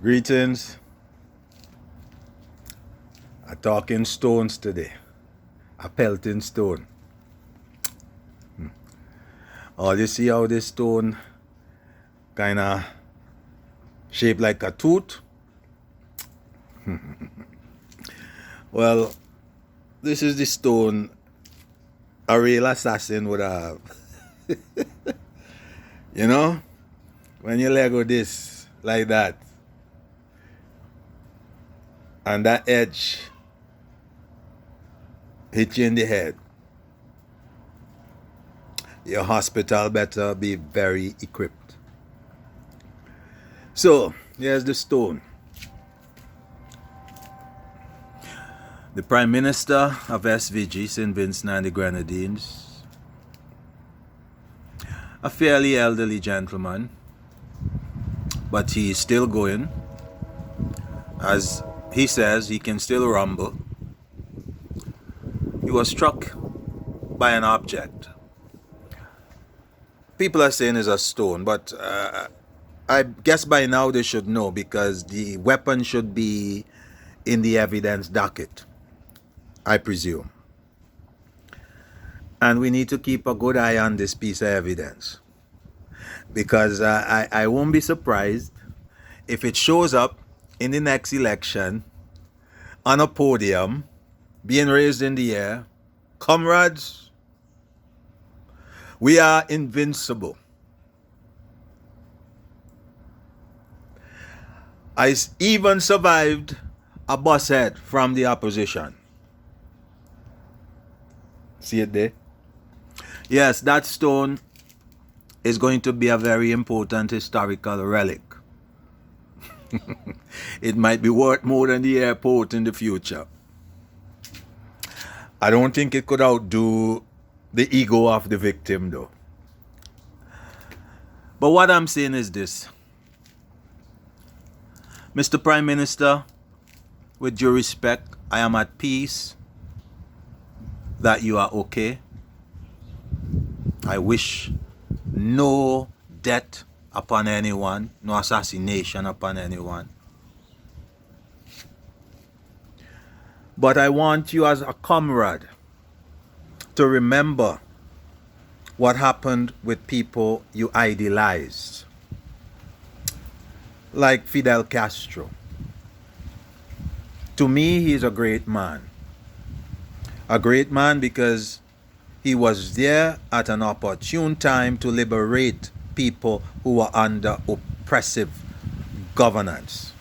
Greetings. A talking stones today. A pelting stone. Oh, you see how this stone kind of shaped like a tooth? Well, this is the stone a real assassin would have. You know? When you Lego this like that, and that edge hit you in the head, your hospital better be very equipped. So, here's the stone. The Prime Minister of SVG, St. Vincent and the Grenadines, a fairly elderly gentleman, but he's still going. As he says, he can still rumble. He was struck by an object. People are saying it's a stone, but I guess by now they should know, because the weapon should be in the evidence docket, I presume. And we need to keep a good eye on this piece of evidence, because I won't be surprised if it shows up in the next election on a podium being raised in the air. Comrades, we are invincible. I even survived a bus head from the opposition. See it there? Yes, that stone is going to be a very important historical relic. It might be worth more than the airport in the future. I don't think it could outdo the ego of the victim, though. But what I'm saying is this. Mr. Prime Minister, with due respect, I am at peace that you are okay. I wish no death upon anyone, no assassination upon anyone. But I want you as a comrade to remember what happened with people you idolized, like Fidel Castro. To me, he is a great man. A great man because he was there at an opportune time to liberate people who were under oppressive governance.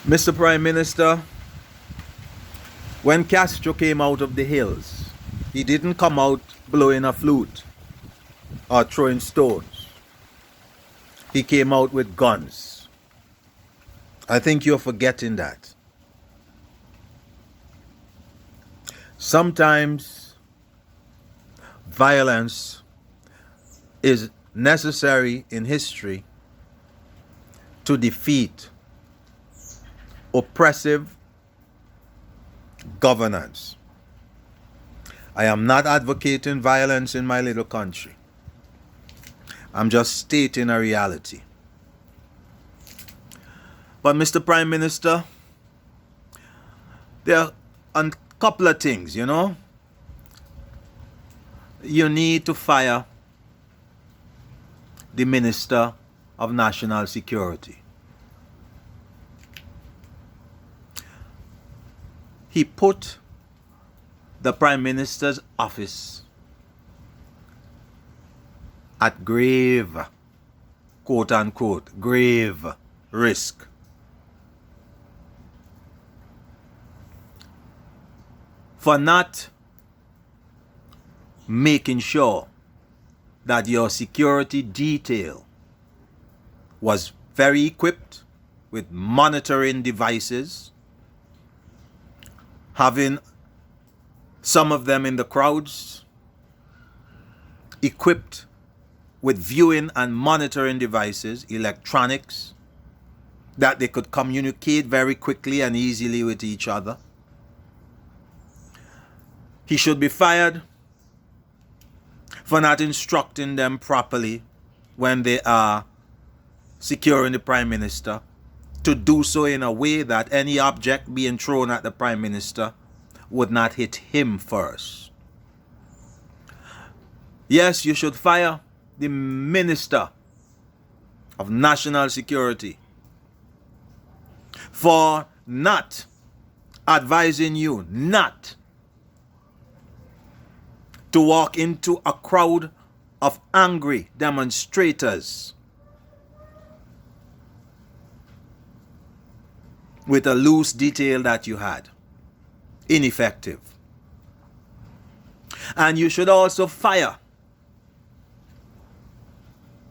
Mr. Prime Minister, when Castro came out of the hills, he didn't come out blowing a flute or throwing stones. He came out with guns. I think you're forgetting that. Sometimes violence is necessary in history to defeat oppressive governance. I am not advocating violence in my little country. I'm just stating a reality. But Mr. Prime Minister, there are a couple of things, you know. You need to fire the Minister of National Security. He put the Prime Minister's office at grave, quote unquote, grave risk. For not making sure that your security detail was very equipped with monitoring devices, having some of them in the crowds equipped with viewing and monitoring devices, electronics, that they could communicate very quickly and easily with each other. He should be fired for not instructing them properly when they are securing the Prime Minister, to do so in a way that any object being thrown at the Prime Minister would not hit him first. Yes, you should fire the Minister of National Security for not advising you not to walk into a crowd of angry demonstrators with a loose detail that you had. Ineffective. And you should also fire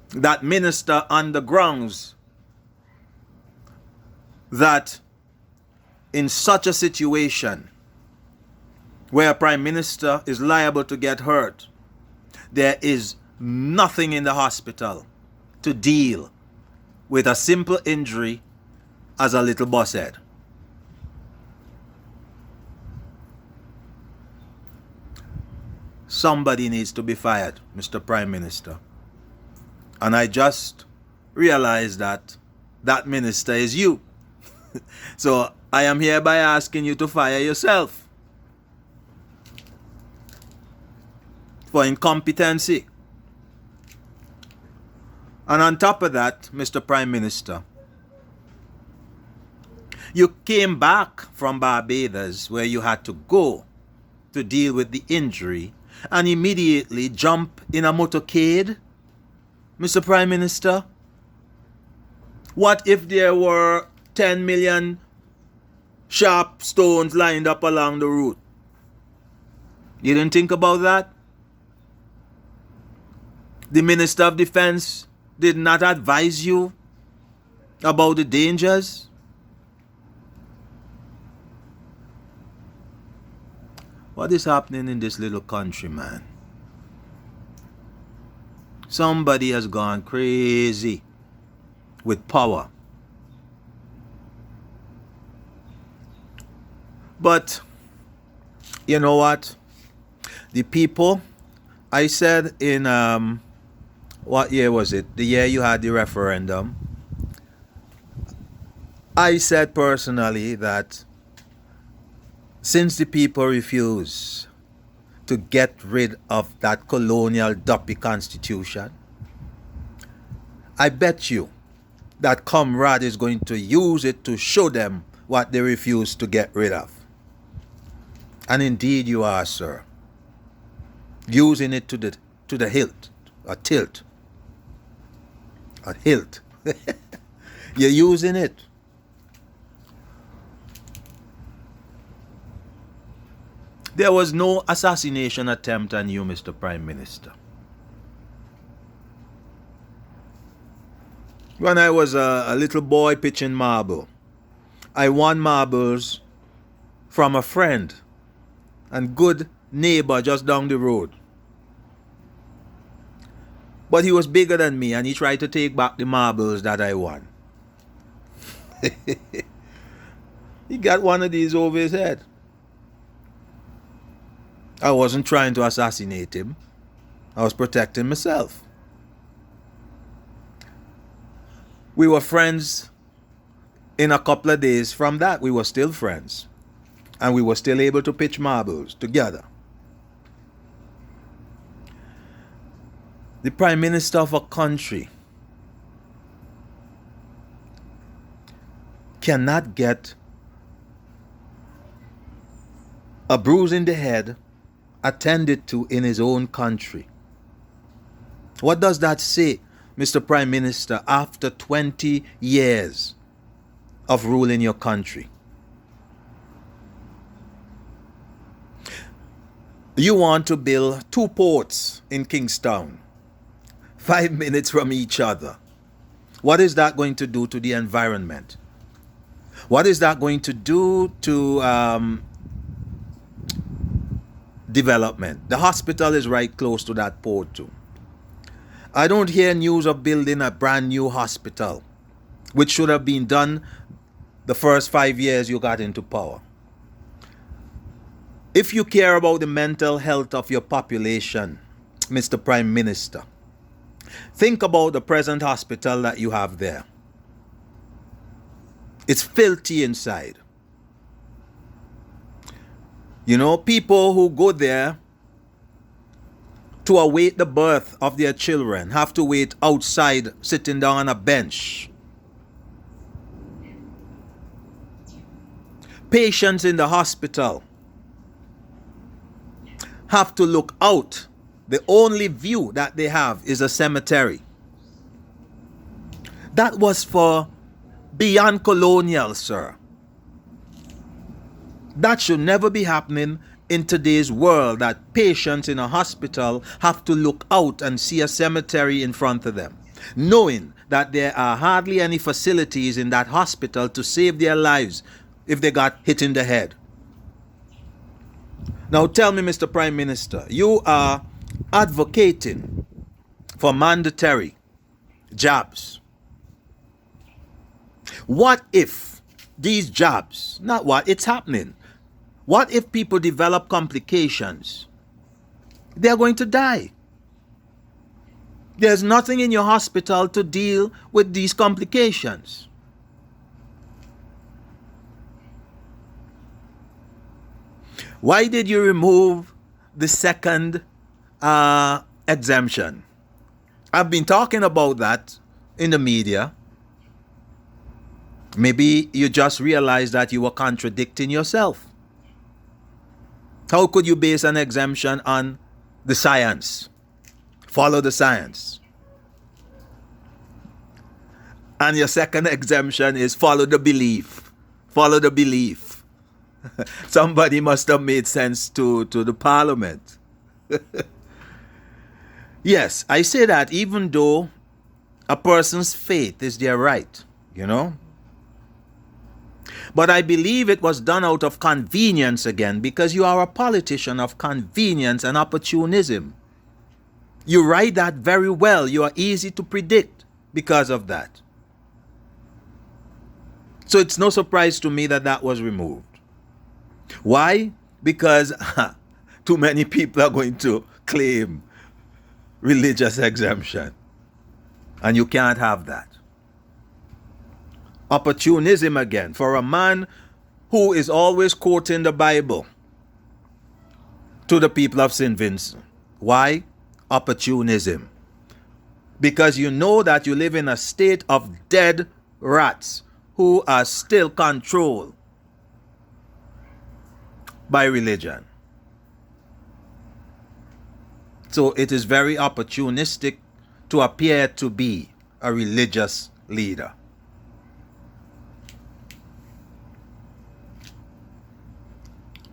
that minister on the grounds that in such a situation where a prime minister is liable to get hurt, there is nothing in the hospital to deal with a simple injury as a little boss head. Somebody needs to be fired, Mr. Prime Minister. And I just realized that that minister is you. So I am hereby asking you to fire yourself for incompetency. And on top of that, Mr. Prime Minister, you came back from Barbados where you had to go to deal with the injury and immediately jump in a motorcade, Mr. Prime Minister? What if there were 10 million sharp stones lined up along the route? You didn't think about that? The Minister of Defense did not advise you about the dangers? What is happening in this little country, man? Somebody has gone crazy with power. But you know what? The people, I said in what year was it? The year you had the referendum. I said personally that since the people refuse to get rid of that colonial duppy constitution, I bet you that Comrade is going to use it to show them what they refuse to get rid of. And indeed you are, sir. Using it to the hilt, a tilt. A hilt. You're using it. There was no assassination attempt on you, Mr. Prime Minister. When I was a little boy pitching marble, I won marbles from a friend and good neighbor just down the road. But he was bigger than me and he tried to take back the marbles that I won. He got one of these over his head. I wasn't trying to assassinate him. I was protecting myself. We were friends in a couple of days from that. We were still friends. And we were still able to pitch marbles together. The Prime Minister of a country cannot get a bruise in the head attended to in his own country. What does that say, Mr. Prime Minister, after 20 years of ruling your country? You want to build 2 ports in Kingstown, 5 minutes from each other. What is that going to do to the environment? What is that going to do to development? The hospital is right close to that port too. I don't hear news of building a brand new hospital, which should have been done the first 5 years you got into power. If you care about the mental health of your population, Mr. Prime Minister, Think about the present hospital that you have there. It's filthy inside. You know, people who go there to await the birth of their children have to wait outside, sitting down on a bench. Patients in the hospital have to look out. The only view that they have is a cemetery. That was for beyond colonial, sir. That should never be happening in today's world, that patients in a hospital have to look out and see a cemetery in front of them, knowing that there are hardly any facilities in that hospital to save their lives if they got hit in the head. Now tell me, Mr. Prime Minister, you are advocating for mandatory jabs. What if these jabs, not what, it's happening. What if people develop complications? They're going to die. There's nothing in your hospital to deal with these complications. Why did you remove the second exemption? I've been talking about that in the media. Maybe you just realized that you were contradicting yourself. How could you base an exemption on the science? Follow the science. And your second exemption is follow the belief. Follow the belief. Somebody must have made sense to the parliament. Yes, I say that even though a person's faith is their right, you know. But I believe it was done out of convenience again, because you are a politician of convenience and opportunism. You write that very well. You are easy to predict because of that. So it's no surprise to me that that was removed. Why? Because too many people are going to claim religious exemption. And you can't have that. Opportunism again, for a man who is always quoting the Bible to the people of St. Vincent. Why? Opportunism. Because you know that you live in a state of dead rats who are still controlled by religion. So it is very opportunistic to appear to be a religious leader.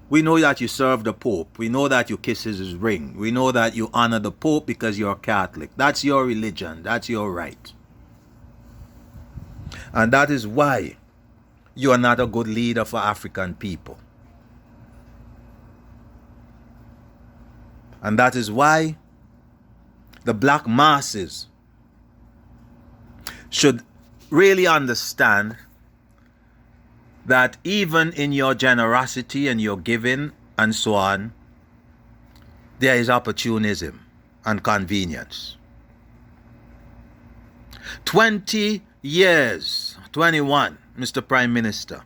We know that you serve the Pope. We know that you kiss his ring. We know that you honor the Pope because you're Catholic. That's your religion. That's your right. And that is why you are not a good leader for African people. And that is why the black masses should really understand that even in your generosity and your giving and so on, there is opportunism and convenience. 20 years, 21, Mr. Prime Minister,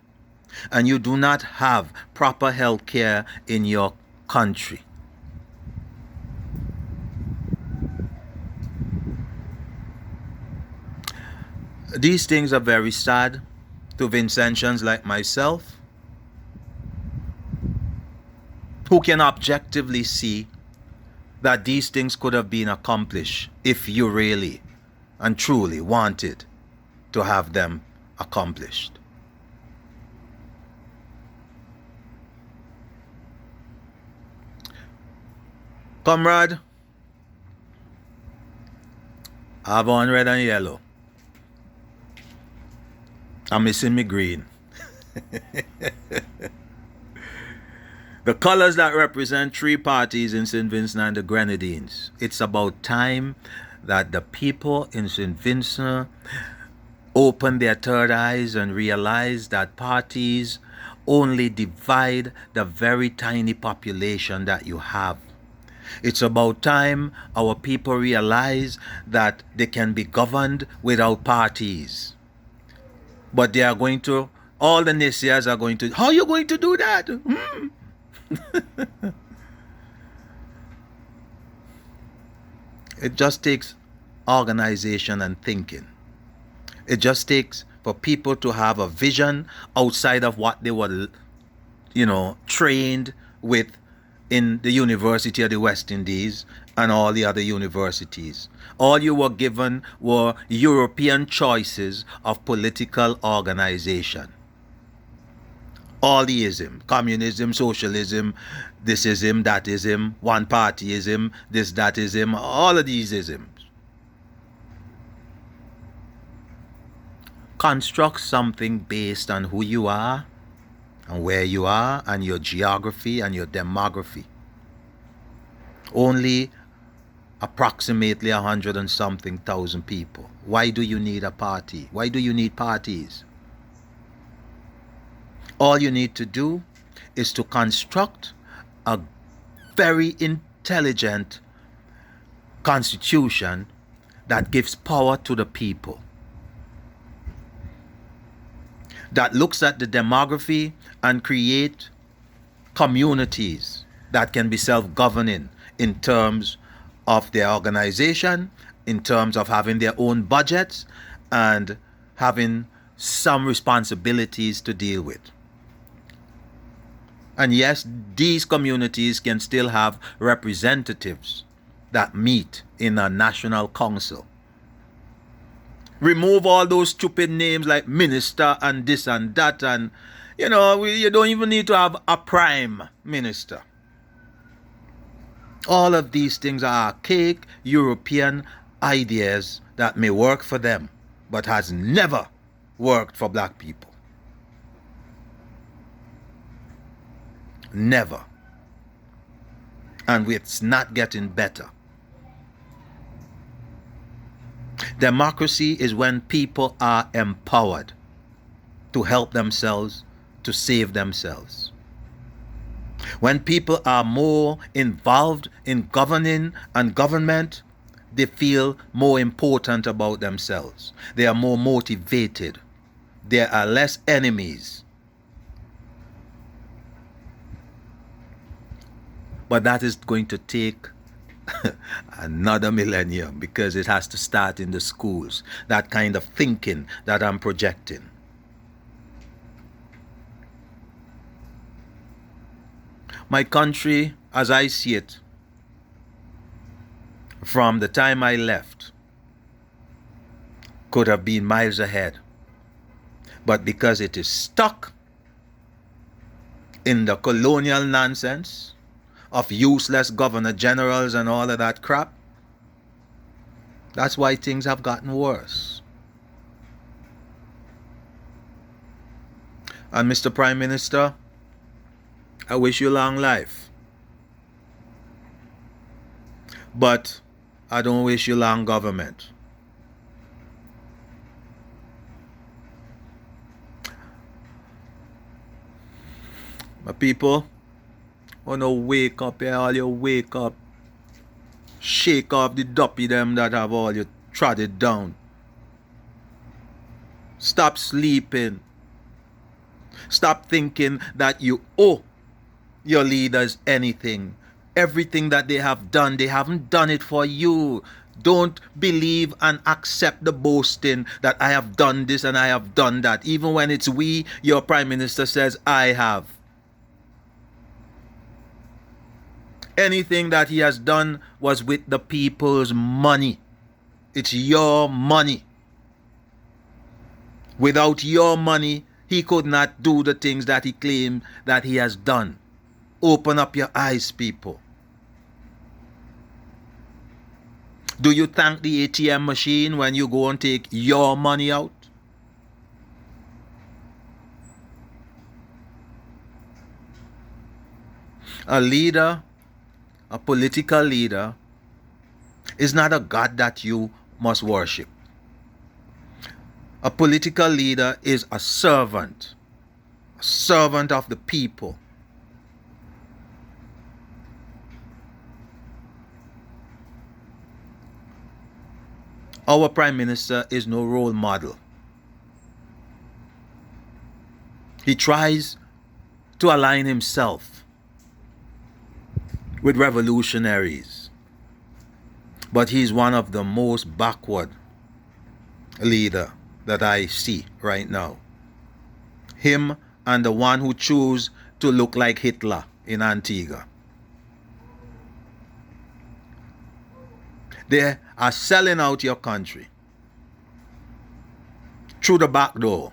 and you do not have proper health care in your country. These things are very sad to Vincentians like myself, who can objectively see that these things could have been accomplished if you really and truly wanted to have them accomplished. Comrade, I have on red and yellow. I'm missing me green. The colors that represent three parties in St. Vincent and the Grenadines. It's about time that the people in St. Vincent open their third eyes and realize that parties only divide the very tiny population that you have. It's about time our people realize that they can be governed without parties. But they are going to, all the naysayers are going to, how are you going to do that? It just takes organization and thinking. It just takes for people to have a vision outside of what they were, trained with in the University of the West Indies and all the other universities. All you were given were European choices of political organization. All the ism, communism, socialism, this ism, that ism, one partyism, this, that ism, all of these isms. Construct something based on who you are and where you are and your geography and your demography. Only approximately 100 and something thousand people. Why do you need a party? Why do you need parties? All you need to do is to construct a very intelligent constitution that gives power to the people, that looks at the demography and create communities that can be self-governing in terms of their organization, in terms of having their own budgets and having some responsibilities to deal with. And yes, these communities can still have representatives that meet in a national council. Remove all those stupid names like minister and this and that, and you don't even need to have a prime minister. All of these things are archaic European ideas that may work for them, but has never worked for black people. Never. And it's not getting better. Democracy is when people are empowered to help themselves, to save themselves. When people are more involved in governing and government, they feel more important about themselves. They are more motivated. There are less enemies. But that is going to take another millennium, because it has to start in the schools. That kind of thinking that I'm projecting. My country, as I see it, from the time I left, could have been miles ahead. But because it is stuck in the colonial nonsense of useless governor generals and all of that crap, that's why things have gotten worse. And Mr. Prime Minister, I wish you long life. But I don't wish you long government. My people, wanna wake up here, all you wake up. Shake off the duppy them that have all you trodden down. Stop sleeping. Stop thinking that you owe your leaders anything. Everything that they have done, they haven't done it for you. Don't believe and accept the boasting that I have done this and I have done that. Even when it's we, your Prime Minister says, I have. Anything that he has done was with the people's money. It's your money. Without your money, he could not do the things that he claimed that he has done. Open up your eyes, people. Do you thank the ATM machine when you go and take your money out? A leader, a political leader, is not a God that you must worship. A political leader is a servant of the people. Our Prime Minister is no role model. He tries to align himself with revolutionaries, but he's one of the most backward leader that I see right now. Him and the one who chose to look like Hitler in Antigua. They are selling out your country through the back door.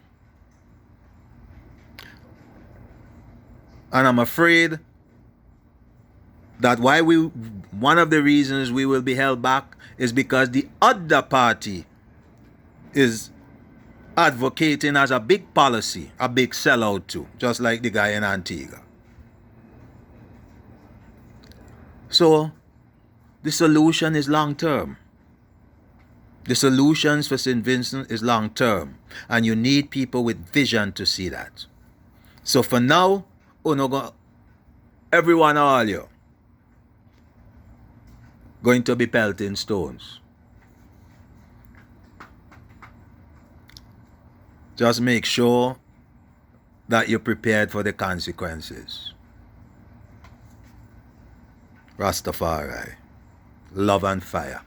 And I'm afraid that one of the reasons we will be held back is because the other party is advocating as a big policy, a big sellout too, just like the guy in Antigua. So the solution is long term. The solutions for St. Vincent is long term, and you need people with vision to see that. So for now, everyone, all you, going to be pelting stones. Just make sure that you're prepared for the consequences. Rastafari, love and fire.